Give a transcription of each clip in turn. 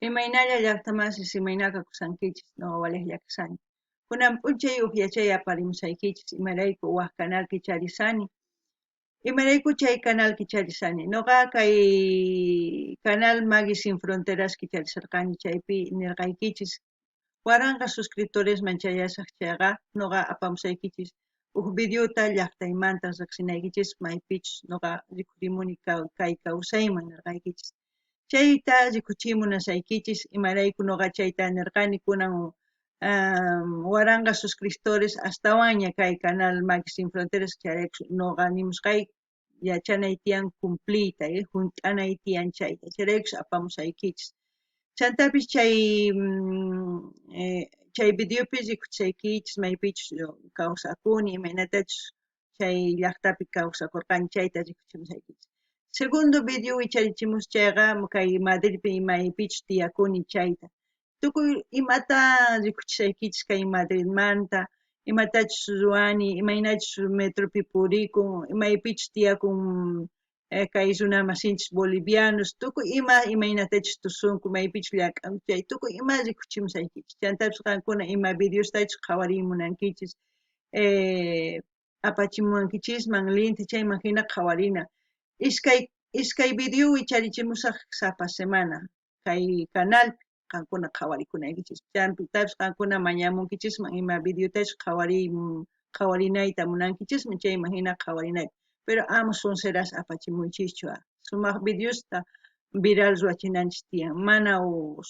Imaynalla llaqtamansis imaynaka kusankichis ñawawalej llaqsani. Kunan p'unchay uqyachay aparimusaykichis imarayku waq canalpi charisani. Imarayku chay canalpi charisani. Ñuqa kay canal Maggie Sin Fronteraspi charisarqani chaypi nirqaykichis waranqa suscriptoresman chayasaq chayqa ñuqa apamusaykichis uq videota llaqtaymanta riqsinaykichis maypich ñuqa rikurimuni kay kawsayman nirqaykichis. Chayta rikuchimunasaykichis imarayku ñuqa chayta nirqani kunan waranqa suscriptores astawanña kay canal Maggie Sin Fronteras chayrayku ñuqa nimusqay yachanay tiyan cumpliyta hunt'anay tiyan chayta chayraykus apamusaykichis. Chantapis chay videopi rikuchisaykichis maypichus kawsakuni imaynatachus chay llaqtapi kawsakurqani chayta rikuchimusaykichis. Segundo video wicharichimuschayqa kay Madridpi maypichus tiyakuni chayta. Tukuy imata rikuchisaykichis kay Madridmanta, imatachus ruwani, imaynachus metropi purikun, maypichus tiyakun kay runa masinchis bolivianos, tukuy imaynatachus tusunku, maypichus llak'anku chay tukuy ima rikuchimusaykichis. Chantapis qankuna ima videostachus qhawarimunankichis, apachimunankichisman link chayman hina qhawarina. Iskay video wicharichimusaq sapa semana kay canalpi qankuna qhawarikunaykichispa. Chaypitapish qankuna mañamunkichisman ima videotachus qhawarinayta munankichisman chayman hina qhawarinayta. Pero ama sonceras apachimunchischu sumaq videosta viral ruwachinanchis tiyan. Mana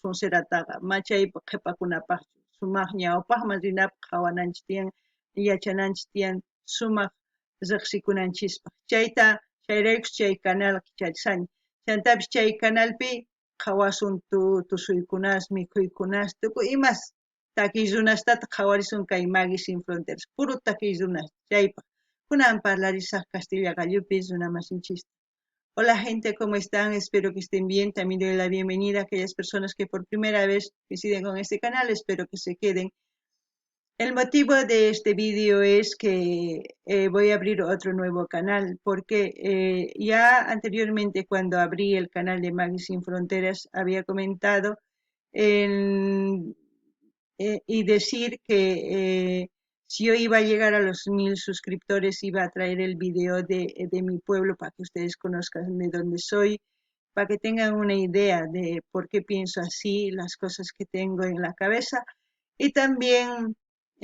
soncerataqa chay qhipakunapaqchu sumaq ñawpaqman rinapaq qhawananchis tiyan, yachananchis tiyan sumaq riqsikunanchispa. Chayraykus chay canal charisani. Chantapis chay canalpi qhawasun tusuykunas, mikhuykunas, tukuy imas takiy runastata qhawarisun kay Maggie Sin Fronteras. Puro takiy runas chaypaq. Kunan parlarisaq Castilla gallupi runa masinchista. Hola gente, ¿cómo están? Espero que estén bien. También doy la bienvenida a aquellas personas que por primera vez coinciden con este canal. Espero que se queden. El motivo de este vídeo es que voy a abrir otro nuevo canal porque ya anteriormente cuando abrí el canal de Maggie Sin Fronteras había comentado y decir que si yo iba a llegar a los 1000 suscriptores iba a traer el video de mi pueblo para que ustedes conozcan de dónde soy, para que tengan una idea de por qué pienso así, las cosas que tengo en la cabeza. Y también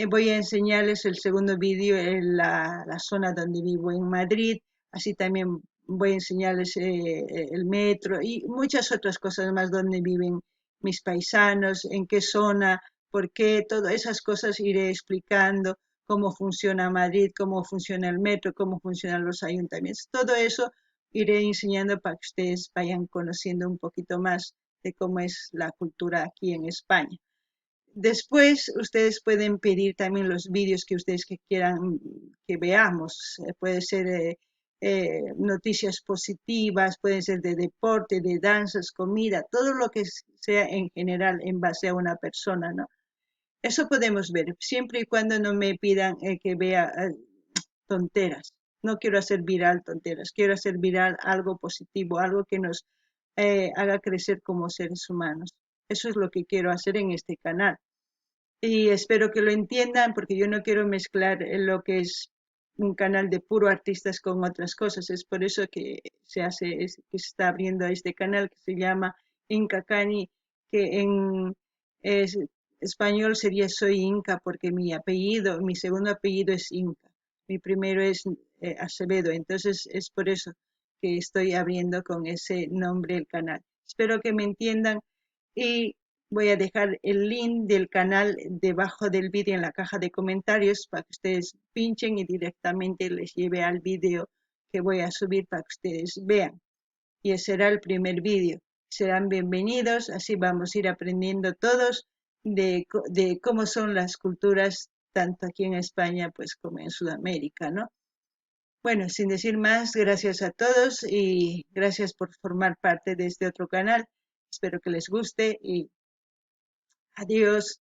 voy a enseñarles el segundo vídeo en la zona donde vivo en Madrid, así también voy a enseñarles el metro y muchas otras cosas más donde viven mis paisanos, en qué zona, por qué, todas esas cosas iré explicando, cómo funciona Madrid, cómo funciona el metro, cómo funcionan los ayuntamientos, todo eso iré enseñando para que ustedes vayan conociendo un poquito más de cómo es la cultura aquí en España. Después ustedes pueden pedir también los vídeos que ustedes quieran que veamos. Puede ser noticias positivas, pueden ser de deporte, de danzas, comida, todo lo que sea en general en base a una persona, ¿no? Eso podemos ver, siempre y cuando no me pidan que vea tonteras. No quiero hacer viral tonteras, quiero hacer viral algo positivo, algo que nos haga crecer como seres humanos. Eso es lo que quiero hacer en este canal. Y espero que lo entiendan porque yo no quiero mezclar lo que es un canal de puro artistas con otras cosas. Es por eso que que se está abriendo este canal que se llama Inca Cani, que en español sería Soy Inca porque mi segundo apellido es Inca. Mi primero es Acevedo, entonces es por eso que estoy abriendo con ese nombre el canal. Espero que me entiendan y voy a dejar el link del canal debajo del vídeo en la caja de comentarios para que ustedes pinchen y directamente les lleve al vídeo que voy a subir para que ustedes vean. Y ese será el primer vídeo. Serán bienvenidos, así vamos a ir aprendiendo todos de cómo son las culturas tanto aquí en España pues como en Sudamérica, ¿no? Bueno, sin decir más, gracias a todos y gracias por formar parte de este otro canal. Espero que les guste y adiós.